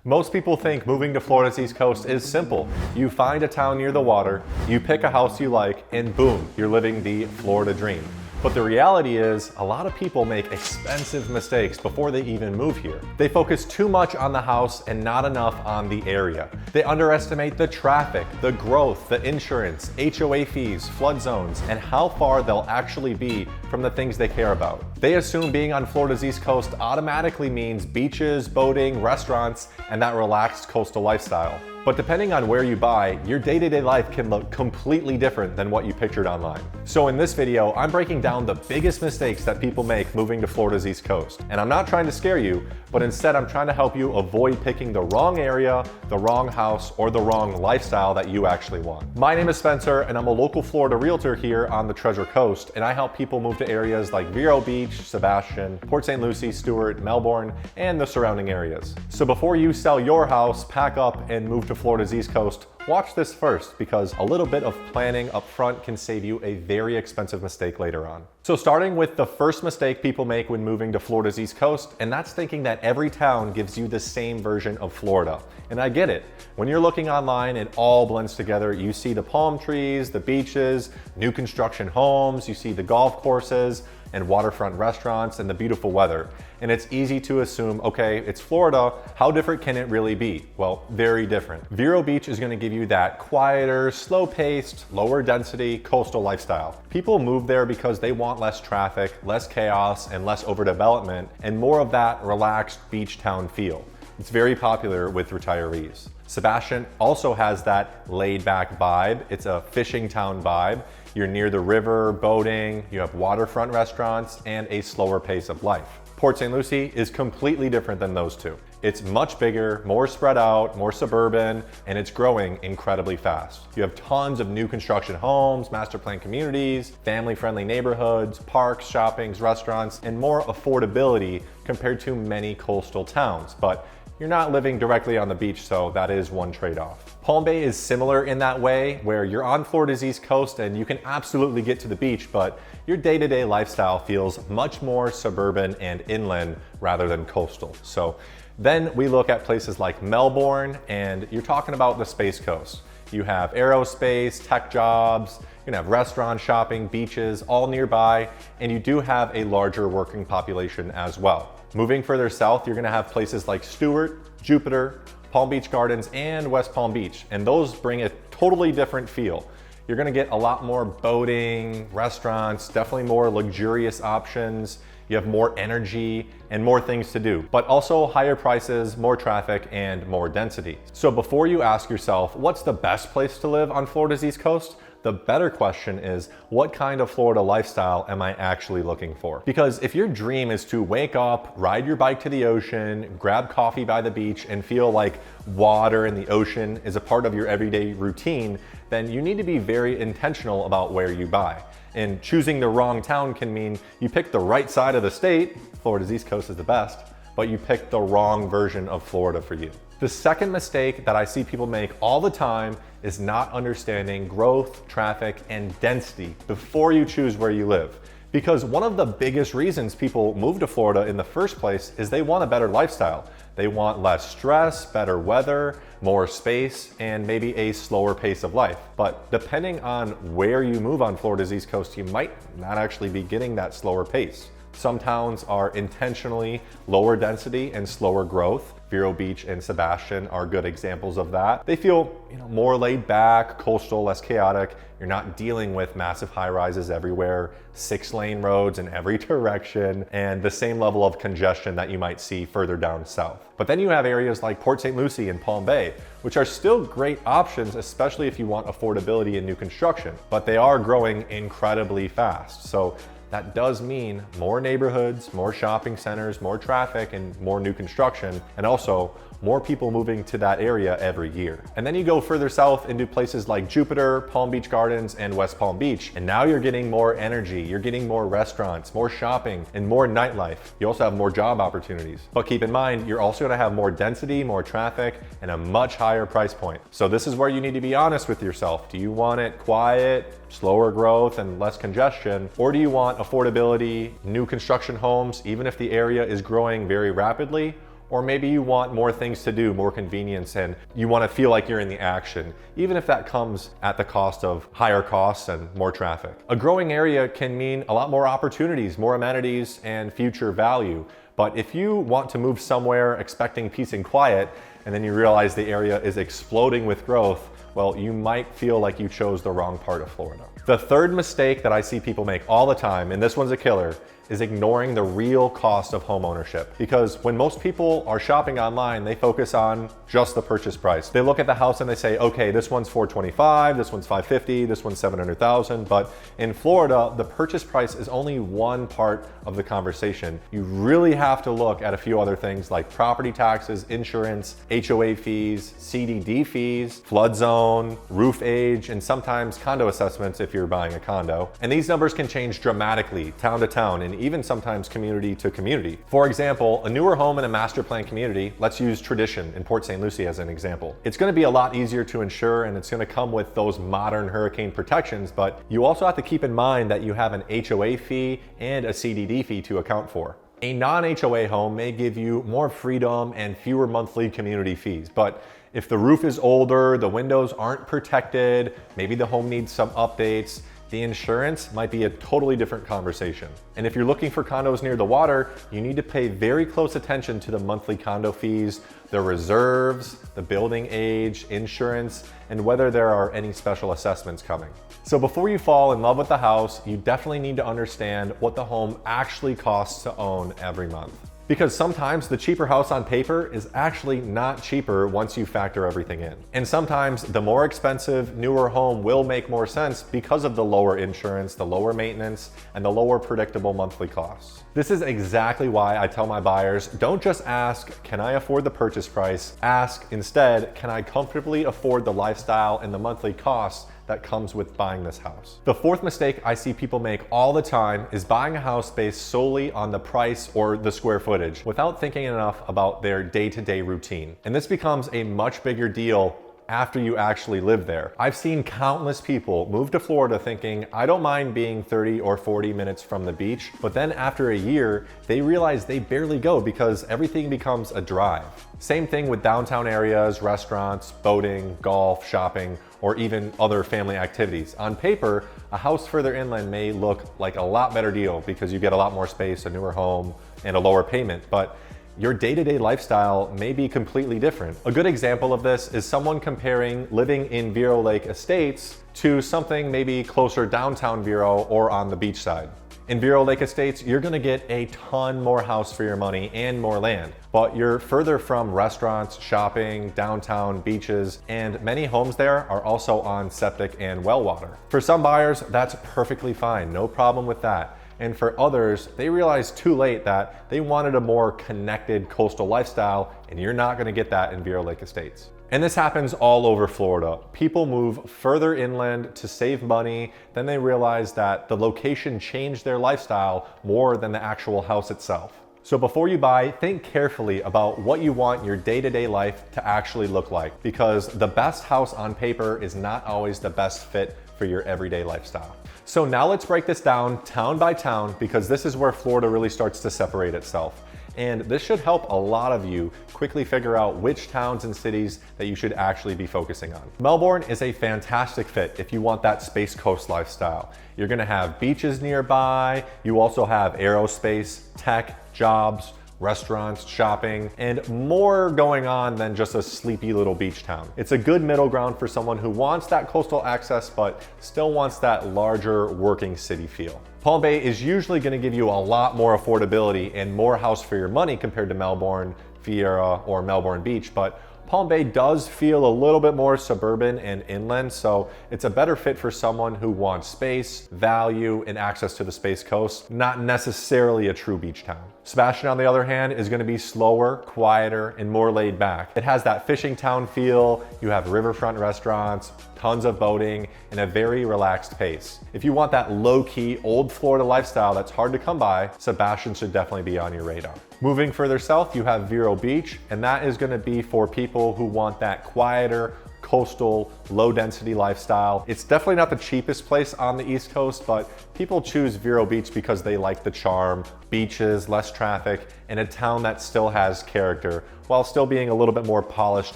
Most people think moving to Florida's East Coast is simple. You find a town near the water, you pick a house you like, and boom, you're living the Florida dream. But the reality is, a lot of people make expensive mistakes before they even move here. They focus too much on the house and not enough on the area. They underestimate the traffic, the growth, the insurance, HOA fees, flood zones, and how far they'll actually be from the things they care about. They assume being on Florida's East Coast automatically means beaches, boating, restaurants, and that relaxed coastal lifestyle. But depending on where you buy, your day-to-day life can look completely different than what you pictured online. So in this video, I'm breaking down the biggest mistakes that people make moving to Florida's East Coast. And I'm not trying to scare you, but instead I'm trying to help you avoid picking the wrong area, the wrong house, or the wrong lifestyle that you actually want. My name is Spencer, and I'm a local Florida realtor here on the Treasure Coast, and I help people move to areas like Vero Beach, Sebastian, Port St. Lucie, Stuart, Melbourne, and the surrounding areas. So before you sell your house, pack up, and move to Florida's East Coast, watch this first, because a little bit of planning up front can save you a very expensive mistake later on. So starting with the first mistake people make when moving to Florida's East Coast, and that's thinking that every town gives you the same version of Florida. And I get it. When you're looking online, it all blends together. You see the palm trees, the beaches, new construction homes, you see the golf courses and waterfront restaurants and the beautiful weather. And it's easy to assume, okay, it's Florida, how different can it really be? Well, very different. Vero Beach is gonna give you that quieter, slow-paced, lower density coastal lifestyle. People move there because they want less traffic, less chaos, and less overdevelopment, and more of that relaxed beach town feel. It's very popular with retirees. Sebastian also has that laid-back vibe. It's a fishing town vibe. You're near the river, boating, you have waterfront restaurants, and a slower pace of life. Port St. Lucie is completely different than those two. It's much bigger, more spread out, more suburban, and it's growing incredibly fast. You have tons of new construction homes, master plan communities, family-friendly neighborhoods, parks, shoppings, restaurants, and more affordability compared to many coastal towns. But you're not living directly on the beach, so that is one trade-off. Palm Bay is similar in that way, where you're on Florida's East Coast and you can absolutely get to the beach, but your day-to-day lifestyle feels much more suburban and inland rather than coastal. So then we look at places like Melbourne, and you're talking about the Space Coast. You have aerospace, tech jobs, you're gonna have restaurants, shopping, beaches, all nearby, and you do have a larger working population as well. Moving further south, you're gonna have places like Stuart, Jupiter, Palm Beach Gardens, and West Palm Beach, and those bring a totally different feel. You're gonna get a lot more boating, restaurants, definitely more luxurious options. You have more energy and more things to do, but also higher prices, more traffic, and more density. So before you ask yourself, what's the best place to live on Florida's East Coast? The better question is, what kind of Florida lifestyle am I actually looking for? Because if your dream is to wake up, ride your bike to the ocean, grab coffee by the beach, and feel like water and the ocean is a part of your everyday routine, then you need to be very intentional about where you buy. And choosing the wrong town can mean you pick the right side of the state, Florida's East Coast is the best, but you picked the wrong version of Florida for you. The second mistake that I see people make all the time is not understanding growth, traffic, and density before you choose where you live. Because one of the biggest reasons people move to Florida in the first place is they want a better lifestyle. They want less stress, better weather, more space, and maybe a slower pace of life. But depending on where you move on Florida's East Coast, you might not actually be getting that slower pace. Some towns are intentionally lower density and slower growth. Vero Beach and Sebastian are good examples of that. They feel, more laid back, coastal, less chaotic. You're not dealing with massive high rises everywhere, 6-lane roads in every direction, and the same level of congestion that you might see further down south. But then you have areas like Port St. Lucie and Palm Bay, which are still great options, especially if you want affordability in new construction, but they are growing incredibly fast. So that does mean more neighborhoods, more shopping centers, more traffic, and more new construction, and also more people moving to that area every year. And then you go further south into places like Jupiter, Palm Beach Gardens, and West Palm Beach, and now you're getting more energy, you're getting more restaurants, more shopping, and more nightlife. You also have more job opportunities. But keep in mind, you're also gonna have more density, more traffic, and a much higher price point. So this is where you need to be honest with yourself. Do you want it quiet, slower growth, and less congestion? Or do you want affordability, new construction homes, even if the area is growing very rapidly? Or maybe you want more things to do, more convenience, and you want to feel like you're in the action, even if that comes at the cost of higher costs and more traffic. A growing area can mean a lot more opportunities, more amenities, and future value. But if you want to move somewhere expecting peace and quiet, and then you realize the area is exploding with growth, well, you might feel like you chose the wrong part of Florida. The third mistake that I see people make all the time, and this one's a killer, is ignoring the real cost of home ownership. Because when most people are shopping online, they focus on just the purchase price. They look at the house and they say, okay, this one's $425, this one's $550, this one's $700,000. But in Florida, the purchase price is only one part of the conversation. You really have to look at a few other things like property taxes, insurance, HOA fees, CDD fees, flood zone, roof age, and sometimes condo assessments if you're buying a condo. And these numbers can change dramatically town to town, and even sometimes community to community. For example, a newer home in a master plan community, let's use Tradition in Port St. Lucie as an example. It's gonna be a lot easier to insure, and it's gonna come with those modern hurricane protections, but you also have to keep in mind that you have an HOA fee and a CDD fee to account for. A non-HOA home may give you more freedom and fewer monthly community fees, but if the roof is older, the windows aren't protected, maybe the home needs some updates, the insurance might be a totally different conversation. And if you're looking for condos near the water, you need to pay very close attention to the monthly condo fees, the reserves, the building age, insurance, and whether there are any special assessments coming. So before you fall in love with the house, you definitely need to understand what the home actually costs to own every month. Because sometimes the cheaper house on paper is actually not cheaper once you factor everything in. And sometimes the more expensive, newer home will make more sense because of the lower insurance, the lower maintenance, and the lower predictable monthly costs. This is exactly why I tell my buyers, don't just ask, can I afford the purchase price? Ask instead, can I comfortably afford the lifestyle and the monthly costs that comes with buying this house? The fourth mistake I see people make all the time is buying a house based solely on the price or the square footage without thinking enough about their day-to-day routine. And this becomes a much bigger deal after you actually live there. I've seen countless people move to Florida thinking, I don't mind being 30 or 40 minutes from the beach, but then after a year, they realize they barely go because everything becomes a drive. Same thing with downtown areas, restaurants, boating, golf, shopping, or even other family activities. On paper, a house further inland may look like a lot better deal because you get a lot more space, a newer home, and a lower payment, but your day-to-day lifestyle may be completely different. A good example of this is someone comparing living in Vero Lake Estates to something maybe closer downtown Vero or on the beach side. In Vero Lake Estates, you're gonna get a ton more house for your money and more land, but you're further from restaurants, shopping, downtown, beaches, and many homes there are also on septic and well water. For some buyers, that's perfectly fine, no problem with that. And for others, they realized too late that they wanted a more connected coastal lifestyle, and you're not gonna get that in Vero Lake Estates. And this happens all over Florida. People move further inland to save money, then they realize that the location changed their lifestyle more than the actual house itself. So before you buy, think carefully about what you want your day-to-day life to actually look like, because the best house on paper is not always the best fit for your everyday lifestyle. So now let's break this down town by town, because this is where Florida really starts to separate itself. And this should help a lot of you quickly figure out which towns and cities that you should actually be focusing on. Melbourne is a fantastic fit if you want that Space Coast lifestyle. You're gonna have beaches nearby, you also have aerospace, tech, jobs, restaurants, shopping, and more going on than just a sleepy little beach town. It's a good middle ground for someone who wants that coastal access but still wants that larger working city feel. Palm Bay is usually going to give you a lot more affordability and more house for your money compared to Melbourne, Viera, or Melbourne Beach, but Palm Bay does feel a little bit more suburban and inland, so it's a better fit for someone who wants space, value, and access to the Space Coast, not necessarily a true beach town. Sebastian, on the other hand, is going to be slower, quieter, and more laid back. It has that fishing town feel, you have riverfront restaurants, tons of boating, and a very relaxed pace. If you want that low-key, old Florida lifestyle that's hard to come by, Sebastian should definitely be on your radar. Moving further south, you have Vero Beach, and that is going to be for people who want that quieter, coastal, low density lifestyle. It's definitely not the cheapest place on the East Coast, but people choose Vero Beach because they like the charm, beaches, less traffic, and a town that still has character while still being a little bit more polished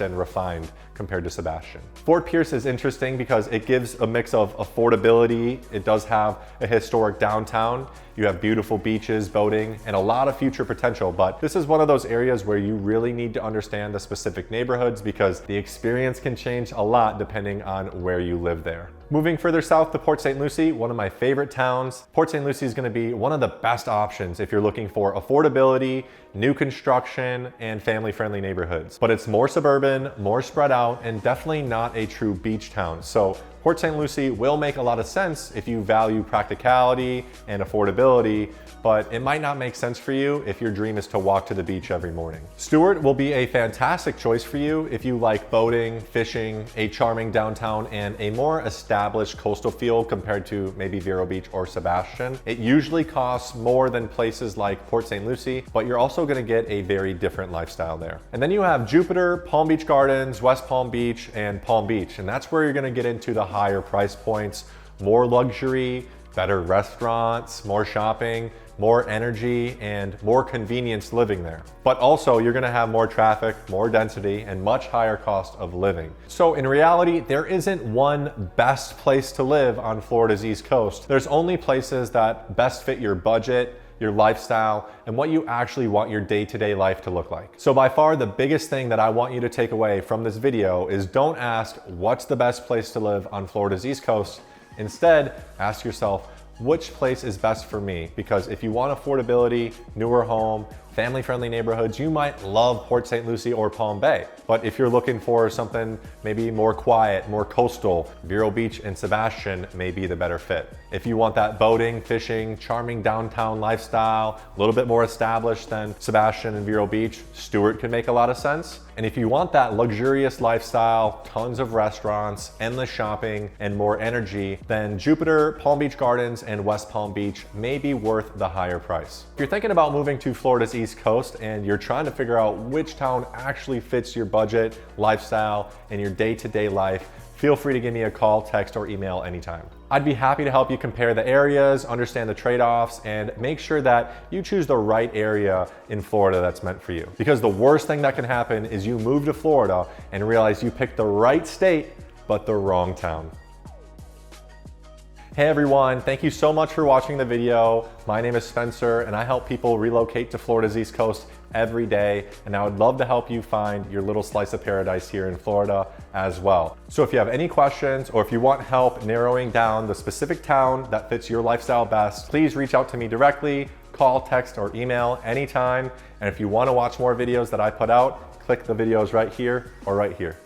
and refined compared to Sebastian. Fort Pierce is interesting because it gives a mix of affordability. It does have a historic downtown. You have beautiful beaches, boating, and a lot of future potential, but this is one of those areas where you really need to understand the specific neighborhoods because the experience can change a lot depending on where you live there. Moving further south to Port St. Lucie, one of my favorite towns. Port St. Lucie is going to be one of the best options if you're looking for affordability, new construction, and family-friendly neighborhoods. But it's more suburban, more spread out, and definitely not a true beach town. So Port St. Lucie will make a lot of sense if you value practicality and affordability, but it might not make sense for you if your dream is to walk to the beach every morning. Stuart will be a fantastic choice for you if you like boating, fishing, a charming downtown, and a more established coastal feel compared to maybe Vero Beach or Sebastian. It usually costs more than places like Port St. Lucie, but you're also gonna get a very different lifestyle there. And then you have Jupiter, Palm Beach Gardens, West Palm Beach, and Palm Beach. And that's where you're gonna get into the higher price points, more luxury, better restaurants, more shopping, more energy, and more convenience living there. But also you're gonna have more traffic, more density, and much higher cost of living. So in reality, there isn't one best place to live on Florida's East Coast. There's only places that best fit your budget, your lifestyle, and what you actually want your day-to-day life to look like. So by far the biggest thing that I want you to take away from this video is don't ask what's the best place to live on Florida's East Coast. Instead, ask yourself, which place is best for me? Because if you want affordability, newer home, family-friendly neighborhoods, you might love Port St. Lucie or Palm Bay. But if you're looking for something maybe more quiet, more coastal, Vero Beach and Sebastian may be the better fit. If you want that boating, fishing, charming downtown lifestyle, a little bit more established than Sebastian and Vero Beach, Stuart can make a lot of sense. And if you want that luxurious lifestyle, tons of restaurants, endless shopping, and more energy, then Jupiter, Palm Beach Gardens, and West Palm Beach may be worth the higher price. If you're thinking about moving to Florida's East Coast and you're trying to figure out which town actually fits your budget, lifestyle, and your day-to-day life, feel free to give me a call, text, or email anytime. I'd be happy to help you compare the areas, understand the trade-offs, and make sure that you choose the right area in Florida that's meant for you. Because the worst thing that can happen is you move to Florida and realize you picked the right state, but the wrong town. Hey everyone, thank you so much for watching the video. My name is Spencer and I help people relocate to Florida's East Coast every day, and I would love to help you find your little slice of paradise here in Florida as well. So if you have any questions or if you want help narrowing down the specific town that fits your lifestyle best, please reach out to me directly, call, text, or email anytime. And if you want to watch more videos that I put out, click the videos right here or right here.